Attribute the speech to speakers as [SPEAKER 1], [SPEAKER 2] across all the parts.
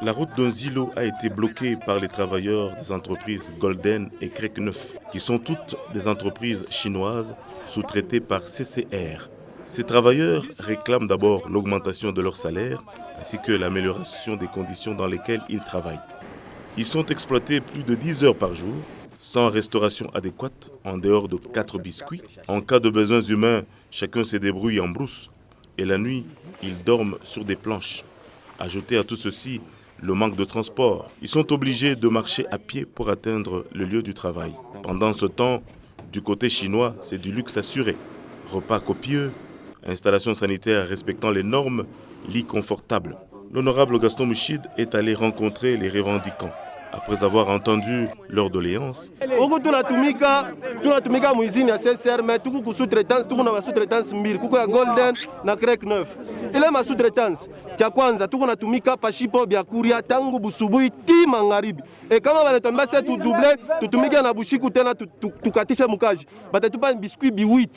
[SPEAKER 1] La route d'Onzilo a été bloquée par les travailleurs des entreprises Golden et Crec 9, qui sont toutes des entreprises chinoises sous-traitées par CCR. Ces travailleurs réclament d'abord l'augmentation de leur salaire ainsi que l'amélioration des conditions dans lesquelles ils travaillent. Ils sont exploités plus de 10 heures par jour, sans restauration adéquate, en dehors de 4 biscuits. En cas de besoins humains, chacun se débrouille en brousse. Et la nuit, ils dorment sur des planches. Ajoutez à tout ceci le manque de transport. Ils sont obligés de marcher à pied pour atteindre le lieu du travail. Pendant ce temps, du côté chinois, c'est du luxe assuré. Repas copieux, installations sanitaires respectant les normes, lits confortables. L'honorable Gaston Mouchid est allé rencontrer les revendiquants. Après avoir entendu leurs doléances,
[SPEAKER 2] tunatumika muizini ya CCR mais tuku kusutretance tuku na masutretance mbili kuko ya Golden na Crec 9. Ile masutretance kia kwanza tuku natumika pashipo bya kuria tangu busubuhi ti magharibi. Kama banatamba se tu double tutumike na bushiku tena tukatishe mukaji. Batatupa biscuit bi 8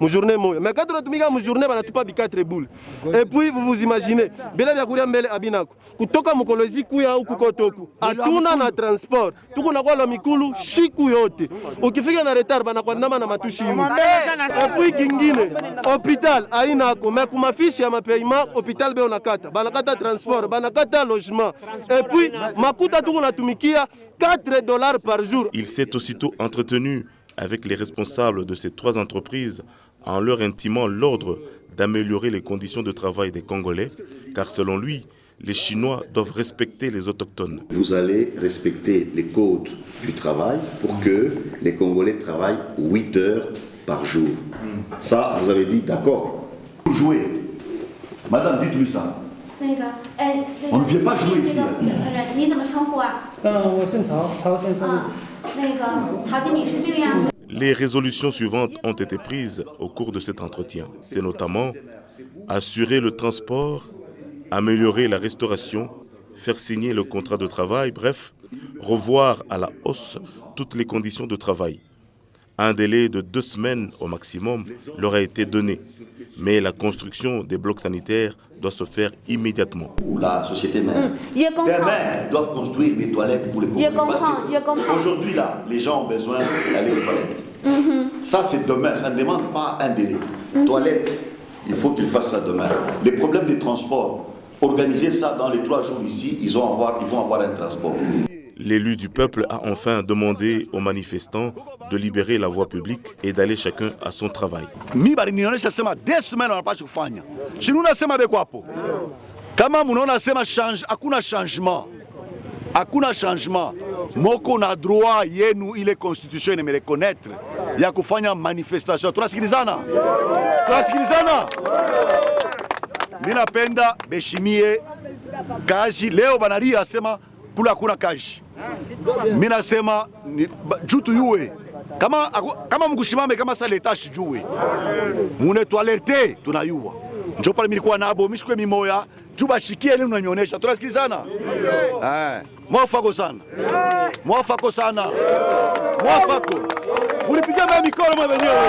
[SPEAKER 2] mu journée moya. Mais quand tunatumika mu journée banatupa bi 4 boules. Et puis vous imaginez bila bya kuria mbele abinako. Kutoka mukolozi kuya huku kotoku. Atuna na transport. Tuku na kwa la mikulu shiku yote. Ukifika na retard banakwandama na matushi hiyo. Et puis kingine hôpital aina ko mais kuma fiche ya mapaiement hôpital be onakata. Banakata transport, banakata logement. Et puis makuta tuku natumikia $4 par jour.
[SPEAKER 1] Il s'est aussitôt entretenu avec les responsables de ces 3 entreprises en leur intimant l'ordre d'améliorer les conditions de travail des Congolais, car selon lui, les Chinois doivent respecter les autochtones.
[SPEAKER 3] Vous allez respecter les codes du travail pour que les Congolais travaillent 8 heures par jour. Ça, vous avez dit d'accord. Vous jouez. Madame, dites-lui ça. On ne vient pas jouer ici.
[SPEAKER 1] Les résolutions suivantes ont été prises au cours de cet entretien. C'est notamment assurer le transport, améliorer la restauration, faire signer le contrat de travail, bref, revoir à la hausse toutes les conditions de travail. Un délai de 2 semaines au maximum leur a été donné, mais la construction des blocs sanitaires doit se faire immédiatement.
[SPEAKER 3] La société même. Demain, doivent construire des toilettes pour les Congolais. Parce qu'aujourd'hui, là, les gens ont besoin d'aller aux toilettes. Ça, c'est demain. Ça ne demande pas un délai. Toilettes, il faut qu'ils fassent ça demain. Les problèmes des transports, organiser ça dans les 3 jours ici, ils vont avoir un transport.
[SPEAKER 1] L'élu du peuple a enfin demandé aux manifestants de libérer la voie publique et d'aller chacun à son travail.
[SPEAKER 4] Hakuna changement. Moko na droit yenu ile constitution ime reconnaître ya kufanya manifestation. Tunasikilizana? Mimi napenda beshimie kazi leo banaria asema kula hakuna kazi. Mimi nasema jutu yuwe kama mkushimame kama sa leta shijue. Mune toilette tunayua. Njo pale nilikuwa nabo mishikwe mimoya juba shikie leo unanionyesha. Tunasikilizana? Mwafako sana. Mwafako. Ulipiga mikono mwenyewe.